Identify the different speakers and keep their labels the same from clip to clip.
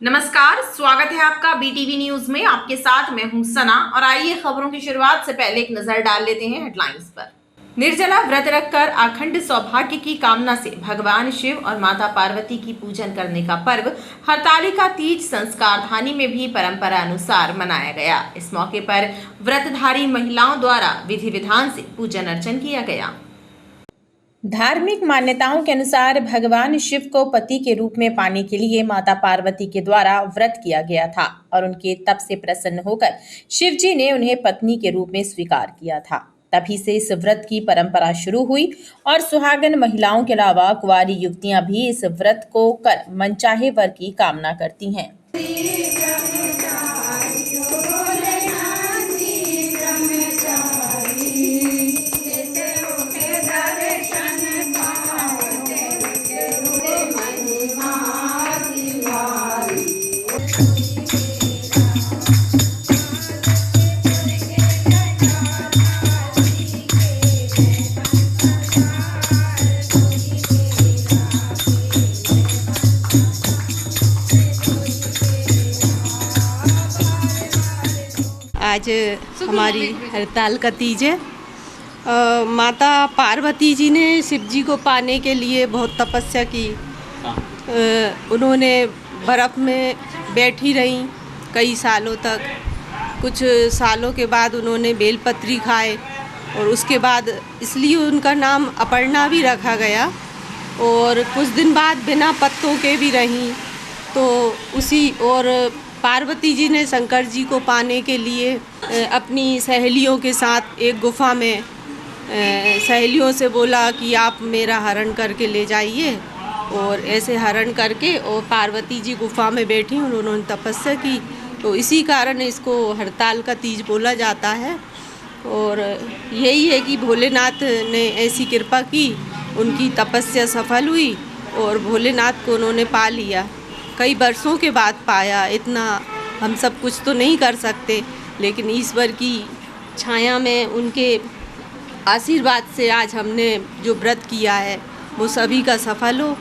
Speaker 1: नमस्कार, स्वागत है आपका बीटीवी न्यूज में। आपके साथ मैं हूं सना और आइए खबरों की शुरुआत से पहले एक नजर डाल लेते हैं हेडलाइंस पर। निर्जला व्रत रखकर अखंड सौभाग्य की कामना से भगवान शिव और माता पार्वती की पूजन करने का पर्व हरतालिका तीज संस्कार धानी में भी परंपरा अनुसार मनाया गया। इस मौके पर व्रतधारी महिलाओं द्वारा विधि विधान से पूजन अर्चन किया गया। धार्मिक मान्यताओं के अनुसार भगवान शिव को पति के रूप में पाने के लिए माता पार्वती के द्वारा व्रत किया गया था और उनके तप से प्रसन्न होकर शिव जी ने उन्हें पत्नी के रूप में स्वीकार किया था। तभी से इस व्रत की परंपरा शुरू हुई और सुहागन महिलाओं के अलावा कुंवारी युवतियां भी इस व्रत को कर मनचाहे वर की कामना करती हैं।
Speaker 2: आज हमारी हड़ताल का तीज है। माता पार्वती जी ने शिव जी को पाने के लिए बहुत तपस्या की। उन्होंने बर्फ़ में बैठी रहीं कई सालों तक। कुछ सालों के बाद उन्होंने बेलपत्री खाए और उसके बाद इसलिए उनका नाम अपर्णा भी रखा गया। और कुछ दिन बाद बिना पत्तों के भी रहीं। तो उसी और पार्वती जी ने शंकर जी को पाने के लिए अपनी सहेलियों के साथ एक गुफा में सहेलियों से बोला कि आप मेरा हरण करके ले जाइए। और ऐसे हरण करके और पार्वती जी गुफा में बैठी और उन्होंने तपस्या की। तो इसी कारण इसको हड़ताल का तीज बोला जाता है। और यही है कि भोलेनाथ ने ऐसी कृपा की, उनकी तपस्या सफल हुई और भोलेनाथ को उन्होंने पा लिया। कई वर्षों के बाद पाया। इतना हम सब कुछ तो नहीं कर सकते, लेकिन ईश्वर की छाया में उनके आशीर्वाद से आज हमने जो व्रत किया है वो सभी का सफल हो।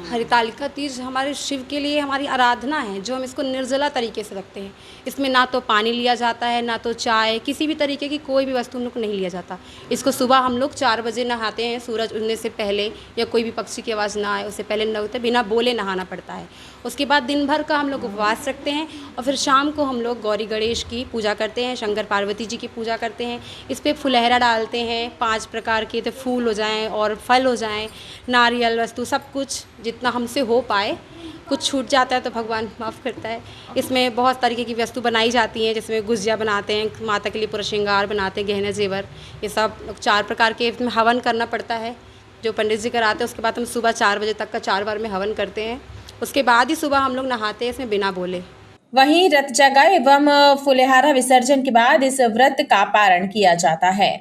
Speaker 3: हरितालिका तीज हमारे शिव के लिए हमारी आराधना है, जो हम इसको निर्जला तरीके से रखते हैं। इसमें ना तो पानी लिया जाता है, ना तो चाय, किसी भी तरीके की कोई भी वस्तु हम लोग को नहीं लिया जाता। इसको सुबह हम लोग 4 बजे नहाते हैं, सूरज उगने से पहले, या कोई भी पक्षी की आवाज़ ना आए उससे पहले नहाते, बिना बोले नहाना पड़ता है। उसके बाद दिन भर का हम लोग उपवास रखते हैं और फिर शाम को हम लोग गौरी गणेश की पूजा करते हैं, शंकर पार्वती जी की पूजा करते हैं। इस पर फुलहरा डालते हैं 5 प्रकार के, तो फूल हो जाएँ और फल हो जाएँ, नारियल वस्तु सब कुछ जितना हमसे हो पाए। कुछ छूट जाता है तो भगवान माफ़ करता है। इसमें बहुत तरीके की वस्तु बनाई जाती हैं, जिसमें गुजिया बनाते हैं, माता के लिए पूरा श्रृंगार बनाते हैं, गहने जेवर, ये सब 4 प्रकार के। इसमें हवन करना पड़ता है, जो पंडित जी कराते हैं। उसके बाद हम सुबह 4 बजे तक का 4 बार में हवन करते हैं। उसके बाद ही सुबह हम लोग नहाते हैं, इसमें बिना बोले।
Speaker 1: वहीं रथ जगा एवं फुलेहारा विसर्जन के बाद इस व्रत का पारण किया जाता है।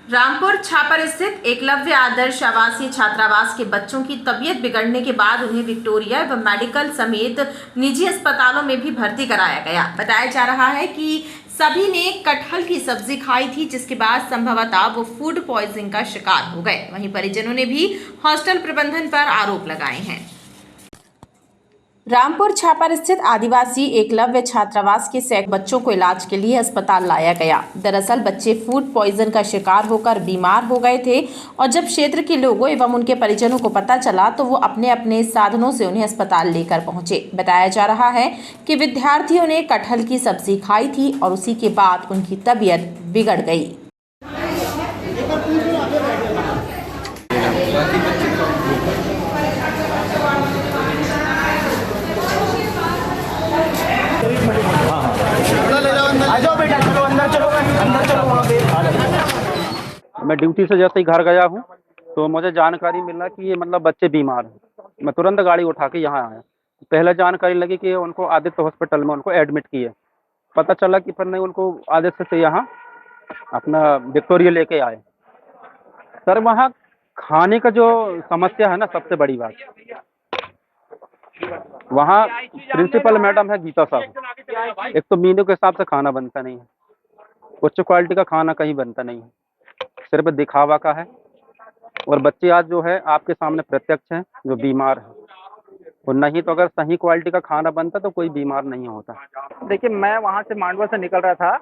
Speaker 1: रामपुर छापर स्थित एकलव्य आदर्श आवासीय छात्रावास के बच्चों की तबीयत बिगड़ने के बाद उन्हें विक्टोरिया एवं मेडिकल समेत निजी अस्पतालों में भी भर्ती कराया गया। बताया जा रहा है कि सभी ने कटहल की सब्जी खाई थी, जिसके बाद संभवतः वो फूड पॉइजनिंग का शिकार हो गए। वहीं परिजनों ने भी हॉस्टल प्रबंधन पर आरोप लगाए हैं। रामपुर छापर स्थित आदिवासी एकलव्य छात्रावास के सैकड़ों बच्चों को इलाज के लिए अस्पताल लाया गया। दरअसल बच्चे फूड पॉइजन का शिकार होकर बीमार हो गए थे और जब क्षेत्र के लोगों एवं उनके परिजनों को पता चला तो वो अपने अपने साधनों से उन्हें अस्पताल लेकर पहुंचे। बताया जा रहा है कि विद्यार्थियों ने कटहल की सब्जी खाई थी और उसी के बाद उनकी तबीयत बिगड़ गई।
Speaker 4: मैं ड्यूटी से जैसे ही घर गया हूँ तो मुझे जानकारी मिला कि ये मतलब बच्चे बीमार हैं। मैं तुरंत गाड़ी उठा के यहाँ आया। पहले जानकारी लगी कि उनको आदित्य हॉस्पिटल में उनको एडमिट किए। पता चला कि फिर नहीं, उनको आदित्य से यहाँ अपना विक्टोरिया लेके आए। सर वहाँ खाने का जो समस्या है ना, सबसे बड़ी बात, वहाँ प्रिंसिपल मैडम है गीता साहब। एक तो मीनू के हिसाब से खाना बनता नहीं है, उच्च क्वालिटी का खाना कहीं बनता नहीं है, सिर्फ दिखावा का है। और बच्चे आज जो है आपके सामने प्रत्यक्ष हैं जो बीमार हैं, और नहीं तो अगर सही क्वालिटी का खाना बनता तो कोई बीमार नहीं होता। देखिए, मैं वहाँ से मांडवा से निकल रहा था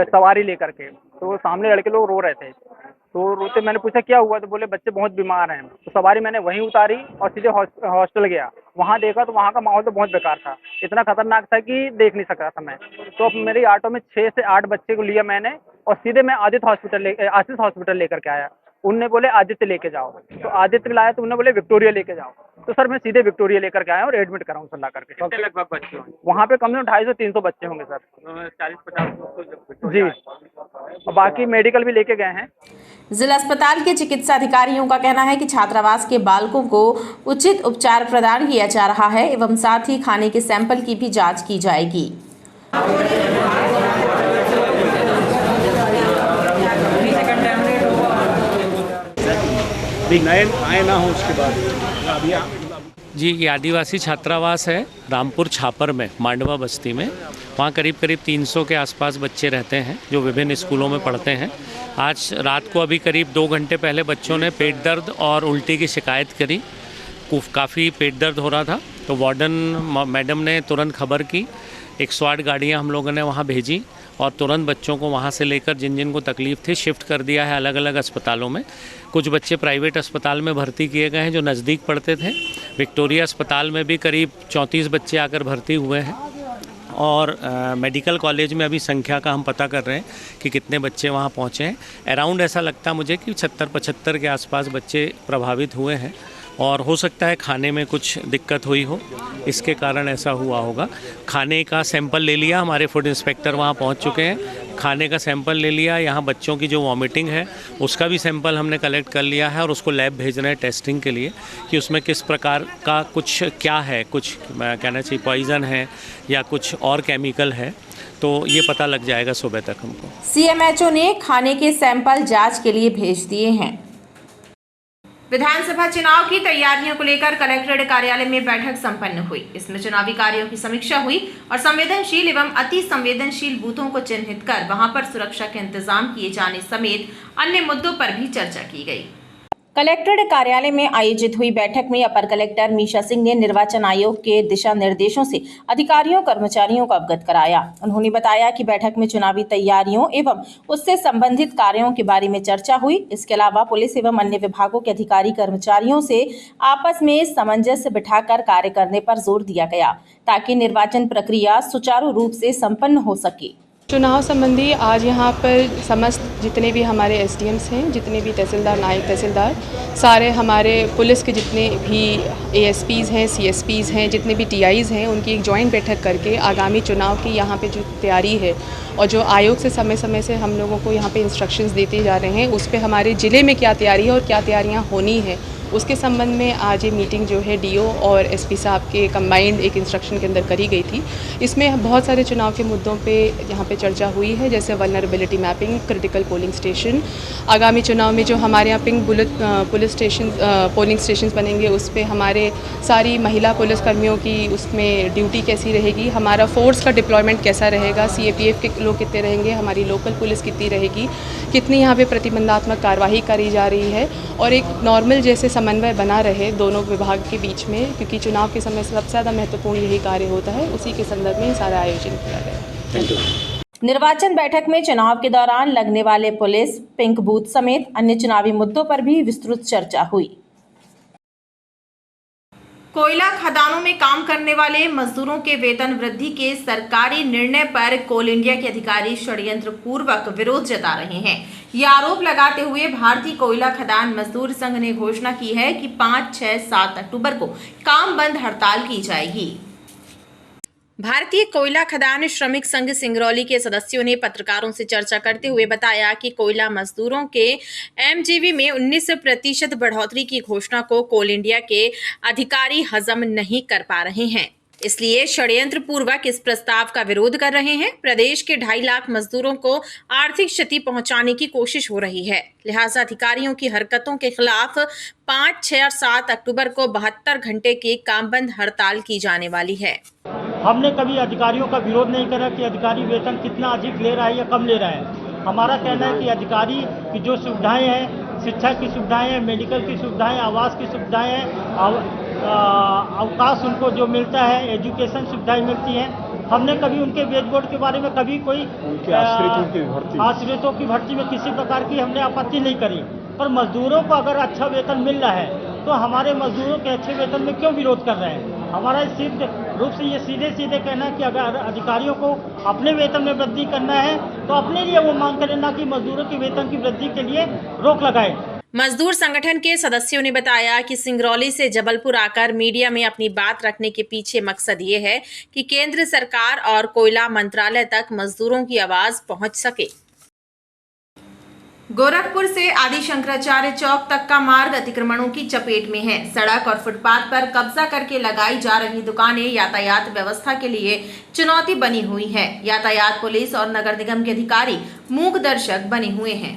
Speaker 4: सवारी लेकर के, तो सामने लड़के लोग रो रहे थे, तो रोते मैंने पूछा क्या हुआ, तो बोले बच्चे बहुत बीमार हैं। तो सवारी मैंने वहीं उतारी और सीधे हॉस्टल गया। वहाँ देखा तो वहाँ का माहौल तो बहुत बेकार था, इतना खतरनाक था कि देख नहीं सक रहा था मैं। तो अब मेरी ऑटो में 6 से 8 बच्चे को लिया मैंने और सीधे मैं आशीष हॉस्पिटल लेकर के आया। उनने बोले आदित्य लेके जाओ, तो आदित्य लाया तो उन्होंने बोले विक्टोरिया लेके जाओ। तो सर मैं सीधे विक्टोरिया लेकर के आया और एडमिट कराऊँ सर ला करके।
Speaker 5: कितने लगभग बच्चे होंगे?
Speaker 4: वहाँ पे कम से कम 250 से 300 बच्चे होंगे सर।
Speaker 5: 40-50
Speaker 4: जी, और बाकी मेडिकल भी लेके गए हैं।
Speaker 1: जिला अस्पताल के चिकित्सा अधिकारियों का कहना है कि छात्रावास के बालकों को उचित उपचार प्रदान किया जा रहा है एवं साथ ही खाने के सैंपल की भी जांच की जाएगी।
Speaker 5: आए ना हो उसके बाद
Speaker 6: जी, ये आदिवासी छात्रावास है रामपुर छापर में, मांडवा बस्ती में। वहाँ करीब 300 के आसपास बच्चे रहते हैं जो विभिन्न स्कूलों में पढ़ते हैं। आज रात को अभी करीब 2 घंटे पहले बच्चों ने पेट दर्द और उल्टी की शिकायत करी। काफ़ी पेट दर्द हो रहा था, तो वार्डन मैडम ने तुरंत खबर की। 108 गाड़ियाँ हम लोगों ने वहाँ भेजी और तुरंत बच्चों को वहाँ से लेकर जिन जिन को तकलीफ़ थी शिफ्ट कर दिया है अलग अलग अस्पतालों में। कुछ बच्चे प्राइवेट अस्पताल में भर्ती किए गए हैं जो नज़दीक पड़ते थे। विक्टोरिया अस्पताल में भी करीब 34 बच्चे आकर भर्ती हुए हैं और मेडिकल कॉलेज में अभी संख्या का हम पता कर रहे हैं कि कितने बच्चे वहाँ पहुँचे हैं। अराउंड ऐसा लगता मुझे कि 76-75 के आसपास बच्चे प्रभावित हुए हैं और हो सकता है खाने में कुछ दिक्कत हुई हो, इसके कारण ऐसा हुआ होगा। खाने का सैंपल ले लिया, हमारे फूड इंस्पेक्टर वहाँ पहुँच चुके हैं। खाने का सैंपल ले लिया, यहाँ बच्चों की जो वॉमिटिंग है उसका भी सैंपल हमने कलेक्ट कर लिया है और उसको लैब भेज रहे हैं टेस्टिंग के लिए कि उसमें किस प्रकार का कुछ क्या है, कुछ कहना चाहिए पॉइज़न है या कुछ और केमिकल है, तो ये पता लग जाएगा सुबह तक हमको।
Speaker 1: CMHO ने खाने के सैंपल जांच के लिए भेज दिए हैं। विधानसभा चुनाव की तैयारियों को लेकर कलेक्ट्रेट कार्यालय में बैठक संपन्न हुई। इसमें चुनावी कार्यों की समीक्षा हुई और संवेदनशील एवं अति संवेदनशील बूथों को चिन्हित कर वहां पर सुरक्षा के इंतजाम किए जाने समेत अन्य मुद्दों पर भी चर्चा की गई। कलेक्ट्रेट कार्यालय में आयोजित हुई बैठक में अपर कलेक्टर मीशा सिंह ने निर्वाचन आयोग के दिशा निर्देशों से अधिकारियों कर्मचारियों को अवगत कराया। उन्होंने बताया कि बैठक में चुनावी तैयारियों एवं उससे संबंधित कार्यों के बारे में चर्चा हुई। इसके अलावा पुलिस एवं अन्य विभागों के अधिकारी कर्मचारियों से आपस में सामंजस्य बिठाकर कार्य करने पर जोर दिया गया ताकि निर्वाचन प्रक्रिया सुचारू रूप से संपन्न हो सके।
Speaker 7: चुनाव संबंधी आज यहाँ पर समस्त जितने भी हमारे एसडीएम्स हैं, जितने भी तहसीलदार, नायब तहसीलदार, सारे हमारे पुलिस के जितने भी एएसपीज़ हैं, सीएसपीज़ हैं, जितने भी टीआईज़ हैं, उनकी एक जॉइंट बैठक करके आगामी चुनाव की यहाँ पे जो तैयारी है और जो आयोग से समय समय से हम लोगों को यहाँ पे इंस्ट्रक्शंस देते जा रहे हैं, उस पर हमारे ज़िले में क्या तैयारी है और क्या तैयारियाँ होनी है, उसके संबंध में आज ये मीटिंग जो है डीओ और एसपी साहब के कंबाइंड एक इंस्ट्रक्शन के अंदर करी गई थी। इसमें बहुत सारे चुनाव के मुद्दों पे यहाँ पे चर्चा हुई है, जैसे vulnerability mapping, critical polling station, आगामी चुनाव में जो हमारे यहाँ pink bullet police station polling station बनेंगे, उस पर हमारे सारी महिला पुलिसकर्मियों की उसमें ड्यूटी कैसी रहेगी, हमारा फोर्स का डिप्लॉयमेंट कैसा रहेगा, CAPF के लोग कितने रहेंगे, हमारी लोकल पुलिस कितनी रहेगी, कितनी यहाँ पे प्रतिबंधात्मक कार्रवाई करी जा रही है और एक नॉर्मल जैसे समन्वय बना रहे दोनों विभाग के बीच में, क्योंकि चुनाव के समय सबसे ज़्यादा महत्वपूर्ण यही कार्य होता है। उसी के संदर्भ में सारा आयोजन किया गया।
Speaker 1: निर्वाचन बैठक में चुनाव के दौरान लगने वाले पुलिस, पिंक बूथ समेत अन्य चुनावी मुद्दों पर भी विस्तृत चर्चा हुई। कोयला खदानों में काम करने वाले मजदूरों के वेतन वृद्धि के सरकारी निर्णय पर कोल इंडिया के अधिकारी षड्यंत्र पूर्वक विरोध जता रहे हैं। यह आरोप लगाते हुए भारतीय कोयला खदान मजदूर संघ ने घोषणा की है कि 5, 6, 7 अक्टूबर को काम बंद हड़ताल की जाएगी। भारतीय कोयला खदान श्रमिक संघ सिंगरौली के सदस्यों ने पत्रकारों से चर्चा करते हुए बताया कि कोयला मजदूरों के MGV में 19% बढ़ोतरी की घोषणा को कोल इंडिया के अधिकारी हजम नहीं कर पा रहे हैं, इसलिए षड्यंत्र पूर्वक इस प्रस्ताव का विरोध कर रहे हैं। प्रदेश के 2.5 लाख मजदूरों को आर्थिक क्षति पहुंचाने की कोशिश हो रही है, लिहाजा अधिकारियों की हरकतों के खिलाफ 5, 6 और 7 अक्टूबर को 72 घंटे की कामबंद हड़ताल की जाने वाली है।
Speaker 8: हमने कभी अधिकारियों का विरोध नहीं करा कि अधिकारी वेतन कितना अधिक ले रहा है या कम ले रहा है। हमारा कहना है कि अधिकारी की जो सुविधाएं हैं शिक्षा की सुविधाएं हैं, मेडिकल की सुविधाएं, आवास की सुविधाएं हैं, अवकाश उनको जो मिलता है, एजुकेशन सुविधाएं मिलती हैं। हमने कभी उनके वेज बोर्ड के बारे में कभी कोई आश्रितों की भर्ती में किसी प्रकार की हमने आपत्ति नहीं करी, पर मजदूरों को अगर अच्छा वेतन मिल रहा है तो हमारे मजदूरों के अच्छे वेतन में क्यों विरोध कर रहे हैं? हमारा सिद्ध रूप से ये सीधे सीधे कहना है कि अगर अधिकारियों को अपने वेतन में वृद्धि करना है तो अपने लिए वो मांग करें, ना कि मजदूरों के वेतन की वृद्धि के लिए रोक लगाए।
Speaker 1: मजदूर संगठन के सदस्यों ने बताया कि सिंगरौली से जबलपुर आकर मीडिया में अपनी बात रखने के पीछे मकसद ये है कि केंद्र सरकार और कोयला मंत्रालय तक मजदूरों की आवाज पहुंच सके। गोरखपुर से आदि शंकराचार्य चौक तक का मार्ग अतिक्रमणों की चपेट में है। सड़क और फुटपाथ पर कब्जा करके लगाई जा रही दुकानें यातायात व्यवस्था के लिए चुनौती बनी हुई है। यातायात पुलिस और नगर निगम के अधिकारी मूक दर्शक बने हुए हैं।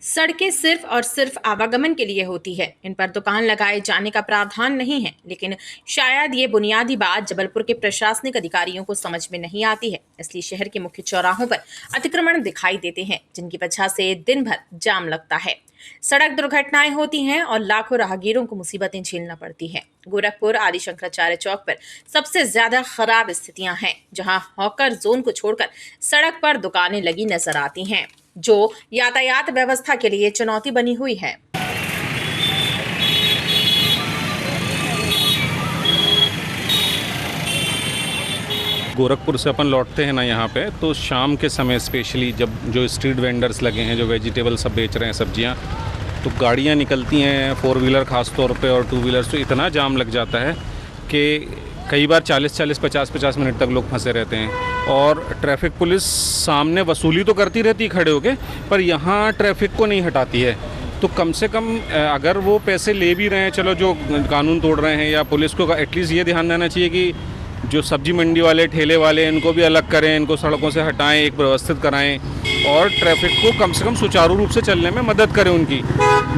Speaker 1: सड़कें सिर्फ और सिर्फ आवागमन के लिए होती है, इन पर दुकान लगाए जाने का प्रावधान नहीं है, लेकिन शायद ये बुनियादी बात जबलपुर के प्रशासनिक अधिकारियों को समझ में नहीं आती है। इसलिए शहर के मुख्य चौराहों पर अतिक्रमण दिखाई देते हैं, जिनकी वजह से दिन भर जाम लगता है। सड़क दुर्घटनाएं होती हैं और लाखों राहगीरों को मुसीबतें झेलना पड़ती हैं। गोरखपुर आदि शंकराचार्य चौक पर सबसे ज्यादा खराब स्थितियां हैं, जहां हॉकर जोन को छोड़कर सड़क पर दुकानें लगी नजर आती हैं, जो यातायात व्यवस्था के लिए चुनौती बनी हुई है।
Speaker 9: गोरखपुर से अपन लौटते हैं ना यहाँ पे, तो शाम के समय स्पेशली जब जो स्ट्रीट वेंडर्स लगे हैं, जो वेजिटेबल सब बेच रहे हैं, सब्जियाँ, तो गाड़ियाँ निकलती हैं 4 व्हीलर ख़ास तौर पे और 2 व्हीलर, तो इतना जाम लग जाता है कि कई बार 40-40, 50-50 मिनट तक लोग फंसे रहते हैं। और ट्रैफिक पुलिस सामने वसूली तो करती रहती है खड़े होके, पर यहाँ ट्रैफिक को नहीं हटाती है। तो कम से कम अगर वो पैसे ले भी रहे हैं, चलो जो कानून तोड़ रहे हैं, या पुलिस को एटलीस्ट ये ध्यान देना चाहिए कि जो सब्जी मंडी वाले, ठेले वाले, इनको भी अलग करें, इनको सड़कों से हटाएं, एक व्यवस्थित कराएं और ट्रैफिक को कम से कम सुचारू रूप से चलने में मदद करें उनकी।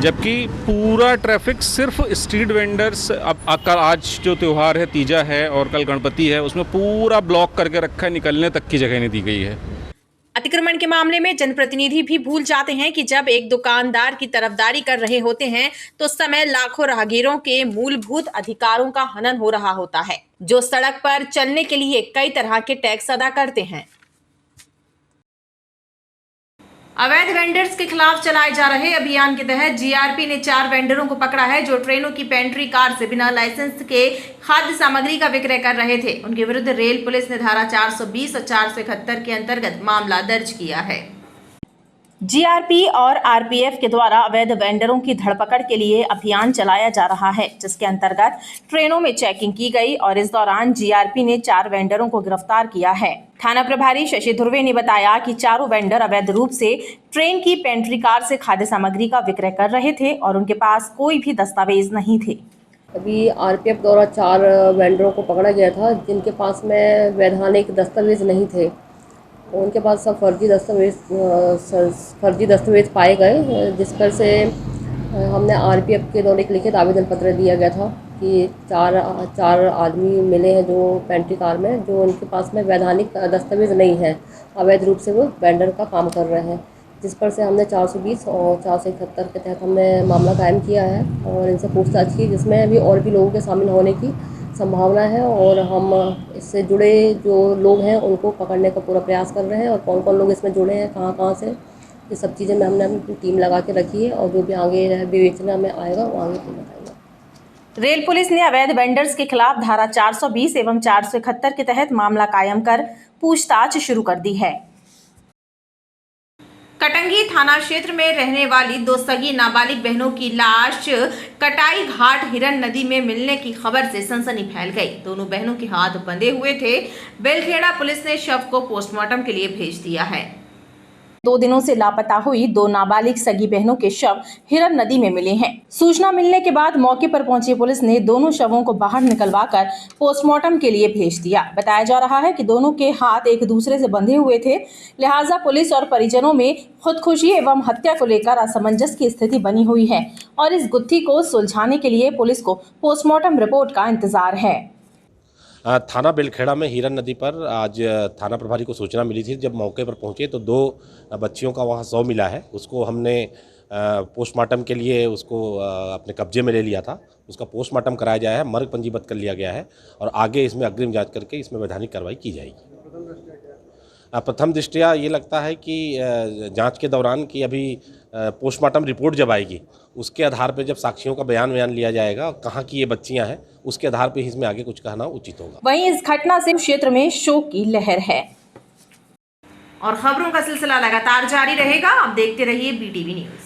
Speaker 9: जबकि पूरा ट्रैफिक सिर्फ स्ट्रीट वेंडर्स, अब आज जो त्यौहार है तीजा है और कल गणपति है, उसमें पूरा ब्लॉक करके रखा है, निकलने तक की जगह नहीं दी गई है।
Speaker 1: अतिक्रमण के मामले में जनप्रतिनिधि भी भूल जाते हैं कि जब एक दुकानदार की तरफदारी कर रहे होते हैं तो उस समय लाखों राहगीरों के मूलभूत अधिकारों का हनन हो रहा होता है, जो सड़क पर चलने के लिए कई तरह के टैक्स अदा करते हैं। अवैध वेंडर्स के खिलाफ चलाए जा रहे अभियान के तहत जीआरपी ने 4 वेंडरों को पकड़ा है, जो ट्रेनों की पेंट्री कार से बिना लाइसेंस के खाद्य सामग्री का विक्रय कर रहे थे। उनके विरुद्ध रेल पुलिस ने धारा 420 और 471 के अंतर्गत मामला दर्ज किया है। जीआरपी और आरपीएफ के द्वारा अवैध वेंडरों की धरपकड़ के लिए अभियान चलाया जा रहा है, जिसके अंतर्गत ट्रेनों में चेकिंग की गई और इस दौरान जीआरपी ने 4 वेंडरों को गिरफ्तार किया है। थाना प्रभारी शशि ध्रुवे ने बताया कि चारों वेंडर अवैध रूप से ट्रेन की पेंट्री कार से खाद्य सामग्री का विक्रय कर रहे थे और उनके पास कोई भी दस्तावेज नहीं थे।
Speaker 10: अभी आरपीएफ द्वारा 4 वेंडरों को पकड़ा गया था, जिनके पास में वैधानिक दस्तावेज नहीं थे। उनके पास सब फर्जी दस्तावेज पाए गए, जिस पर से हमने आरपीएफ के द्वारा एक लिखित आवेदन पत्र दिया गया था कि चार आदमी मिले हैं जो पेंट्री कार में, जो उनके पास में वैधानिक दस्तावेज नहीं है, अवैध रूप से वो वेंडर का काम कर रहे हैं, जिस पर से हमने 420 और 471 के तहत हमने मामला कायम किया है और इनसे पूछताछ की, जिसमें अभी और भी लोगों के शामिल होने की संभावना है और हम इससे जुड़े जो लोग हैं उनको पकड़ने का पूरा प्रयास कर रहे हैं और कौन कौन लोग इसमें जुड़े हैं, कहाँ से, ये सब चीज़ें में हमने अपनी टीम लगा के रखी है और जो भी आगे विवेचना में आएगा वो आगे बताएगा।
Speaker 1: रेल पुलिस ने अवैध वेंडर्स के खिलाफ धारा 420 एवं 471 के तहत मामला कायम कर पूछताछ शुरू कर दी है। कटंगी थाना क्षेत्र में रहने वाली 2 सगी नाबालिग बहनों की लाश कटाई घाट हिरन नदी में मिलने की खबर से सनसनी फैल गई। दोनों बहनों के हाथ बंधे हुए थे। बेलखेड़ा पुलिस ने शव को पोस्टमार्टम के लिए भेज दिया है। 2 दिनों से लापता हुई 2 नाबालिग सगी बहनों के शव हिरन नदी में मिले हैं। सूचना मिलने के बाद मौके पर पहुंची पुलिस ने दोनों शवों को बाहर निकलवाकर पोस्टमार्टम के लिए भेज दिया। बताया जा रहा है कि दोनों के हाथ एक दूसरे से बंधे हुए थे, लिहाजा पुलिस और परिजनों में खुदकुशी एवं हत्या को लेकर असमंजस की स्थिति बनी हुई है और इस गुत्थी को सुलझाने के लिए पुलिस को पोस्टमार्टम रिपोर्ट का इंतजार है।
Speaker 11: थाना बेलखेड़ा में हिरन नदी पर आज थाना प्रभारी को सूचना मिली थी। जब मौके पर पहुंचे तो 2 बच्चियों का वहां शव मिला है। उसको हमने पोस्टमार्टम के लिए उसको अपने कब्जे में ले लिया था। उसका पोस्टमार्टम कराया गया है, मर्ग पंजीबद्ध कर लिया गया है और आगे इसमें अग्रिम जांच करके इसमें वैधानिक कार्रवाई की जाएगी। प्रथम दृष्टया ये लगता है कि जांच के दौरान कि अभी पोस्टमार्टम रिपोर्ट जब आएगी उसके आधार पर जब साक्षियों का बयान लिया जाएगा, कहाँ की ये बच्चियाँ हैं, उसके आधार पर इसमें आगे कुछ कहना उचित होगा।
Speaker 1: वहीं इस घटना से क्षेत्र में शोक की लहर है और खबरों का सिलसिला लगातार जारी रहेगा। आप देखते रहिए BTV न्यूज।